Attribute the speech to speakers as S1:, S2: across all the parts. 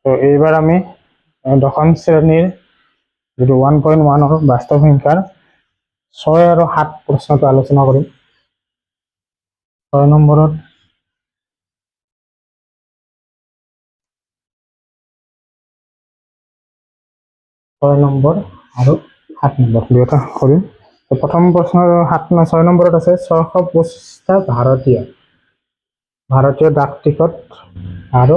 S1: তো এইবাৰ আমি দশম শ্ৰেণীৰ যেটো 1.1 বাস্তৱ সংখ্যাৰ 6 আৰু 7 প্ৰশ্নটো আলোচনা কৰিম। 6 নম্বৰত আৰু 7 নম্বৰ দুটা কৰিম। তো প্ৰথম প্ৰশ্ন 6 নম্বৰত আছে 625টা ভাৰতীয় ডাক টিকট আৰু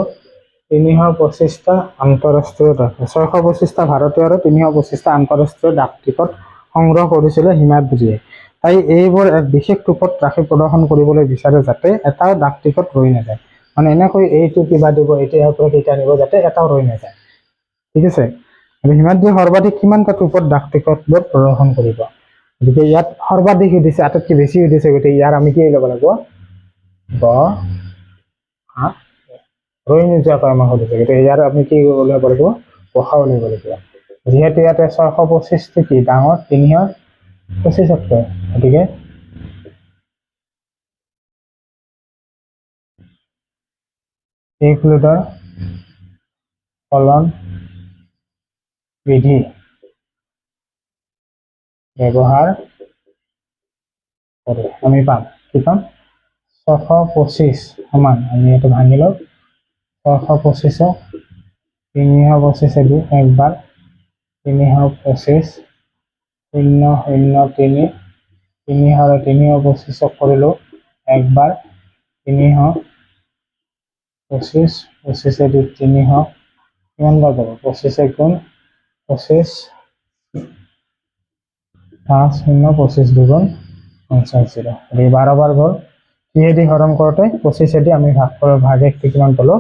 S1: 325টা আন্তঃৰাষ্ট্ৰীয় ডাক 625টা ভাৰতীয় আৰু 325টা আন্তঃৰাষ্ট্ৰীয় ডাক টিকট সংগ্ৰহ কৰিছিলে হিমাদ্ৰীয়ে। তাই এইবোৰ এক বিশেষ ৰূপত ৰাখি প্ৰদৰ্শন কৰিবলৈ বিচাৰে যাতে এটাও ডাক টিকট ৰৈ নাযায়। মানে এনেকৈ এইটো কিবা দিব এতিয়াৰ পৰা কেইটা নিব যাতে এটাও ৰৈ নাযায়। ঠিক আছে। আৰু হিমাদ্ৰীয়ে সৰ্বাধিক কিমানটা ৰূপত ডাক টিকটবোৰ প্ৰদৰ্শন কৰিব। গতিকে ইয়াত সৰ্বাধিক সুধিছে, আটাইতকৈ বেছি সুধিছে, গতিকে ইয়াৰ আমি কি ল'ব লাগিব ৰৈ নোযোৱাকৈ আমাক সুধিছে, গতিকে ইয়াৰ আমি কি ল'ব লাগিব গসাও ল'ব লাগিব। যিহেতু ইয়াতে 625টো কি ডাঙৰ 325তকৈ, গতিকে ইউক্লিডৰ কলন বিধি ব্যৱহাৰ কৰি আমি পাম কি পাম 625 সমান আমি এইটো ভাঙি লওঁ 625ক 325 দি একবাৰ 325 003 325ক কৰিলোঁ একবাৰ 325 25 দি 300 কিমান বাৰ যাব 25 গুণ 25 5 0 25 দুগুণ 50 12 বাৰ গ'ল। কিহেদি হৰণ কৰোঁতে 25 দি আমি ভাগে কিমান পালোঁ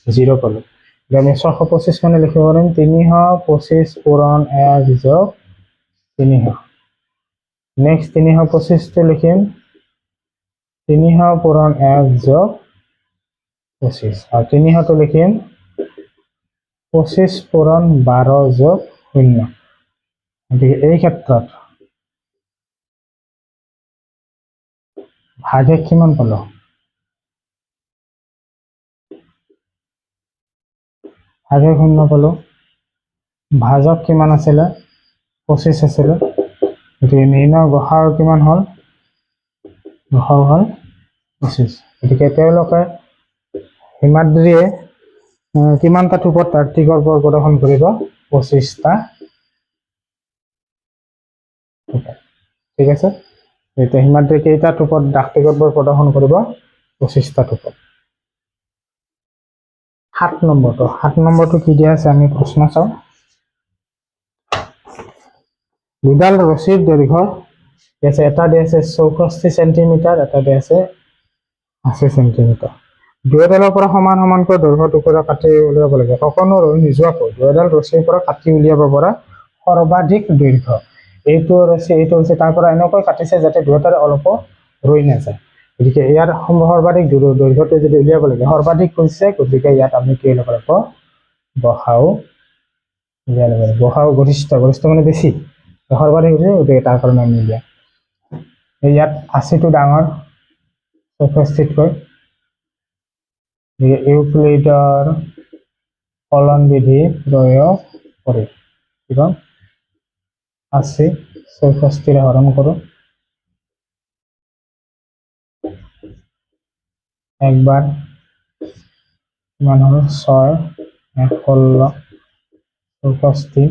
S1: 0 পালোঁ। আমি 625 মানে লিখিব পাৰিম 325 পূৰণ 1 যোগ 300। নেক্সট 325টো লিখিম 300 পূৰণ 1 যোগ 25 আৰু 300টো লিখিম 25 পূৰণ 12 যোগ 0। গতিকে এই ক্ষেত্ৰত ভাগে কিমান পালোঁ ভাগে 0 পালোঁ। ভাজক কিমান আছিলে 25 আছিলে, গতিকে নিৰ্ণয় গসাউ কিমান হ'ল গসাউ হ'ল 25। গতিকে তেওঁলোকে হিমাদ্ৰীয়ে কিমানটা ৰূপত ডাক টিকট প্ৰদৰ্শন কৰিব 25টা। ঠিক আছে। এতিয়া হিমাদ্ৰীয়ে কেইটা ৰূপত ডাক টিকটবোৰ প্ৰদৰ্শন কৰিব 25টা ৰূপত। 7 নম্বৰটো কি দিয়া আছে আমি প্ৰশ্ন চাওঁ। দুডাল ৰছীৰ দৈৰ্ঘ্য এটা দিয়া আছে 64 সেন্টিমিটাৰ, এটা দিয়া আছে 80 সেন্টিমিটাৰ। দুয়োডালৰ পৰা সমান সমানকৈ দৈৰ্ঘ্য টুকুৰা কাটি উলিয়াব লাগে। সকলো ৰৈ নোযোৱাকৈ দুয়োডাল ৰছীৰ পৰা কাটি উলিয়াব পৰা সৰ্বাধিক দৈৰ্ঘ্য এইটো ৰছী তাৰ পৰা এনেকৈ কাটিছে যাতে দুয়োটাৰে অলপো ৰৈ নাযায়। গতিকে ইয়াৰ সৰ্বাধিক দৈৰ্ঘ্যটো যদি উলিয়াব লাগে সৰ্বাধিক হৈছে, গতিকে ইয়াত আমি কি ল'ব লাগিব গসাউ উলিয়াব লাগিব। গসাউ গৰিষ্ঠ মানে বেছি, সৰ্বাধিক হৈছে, গতিকে তাৰ কাৰণে আমি উলিয়াম। ইয়াত 80টো ডাঙৰ 64তকৈ। ইউক্লিডৰ কলন বিধি প্ৰয়োগ কৰি কিমান 80 64ৰে হৰণ কৰোঁ একবাৰ কিমান হ'ল 6 16 64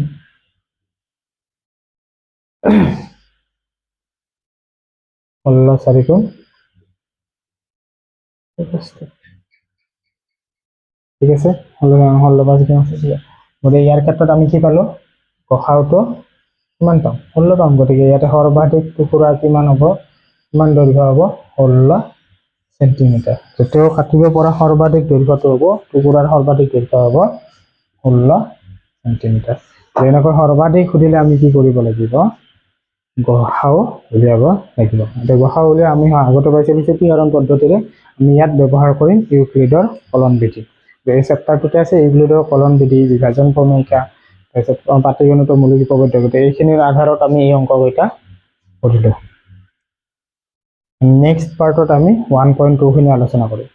S1: 16 4 গুণ 64। ঠিক আছে। 16 5 কিমান আছে, গতিকে ইয়াৰ ক্ষেত্ৰত আমি কি পালোঁ গসাউটো কিমান পাম 16 পাম। গতিকে ইয়াতে সৰ্বাধিক টুকুৰা কিমান হ'ব কিমান দৈৰ্ঘ্য হ'ব 16 সেন্টিমিটাৰ। য'তেও কাটিব পৰা সৰ্বাধিক দৈৰ্ঘ্যটো হ'ব টুকুৰাৰ সৰ্বাধিক দৈৰ্ঘ্য হ'ব 16 সেন্টিমিটাৰ। এনেকৈ সৰ্বাধিক সুধিলে আমি কি কৰিব লাগিব গসাউ উলিয়াব লাগিব। এতিয়া গসাউ উলিয়াই আমি আগতে পাইছিলোঁ কি হৰণ পদ্ধতিৰে, আমি ইয়াত ব্যৱহাৰ কৰিম ইউক্লিডৰ কলন বিধি। এই চেপ্টাৰটোতে আছে ইউক্লিডৰ কলন বিধি, বিভাজন ক্ৰমীকা, তাৰপিছত পাটিগণিত মৌলিক উপপাদ্য। গতিকে এইখিনিৰ আধাৰত আমি এই অংককেইটা কৰিলোঁ। নেক্সট পাৰ্টত আমি 1.2 খিনি আলোচনা কৰিম।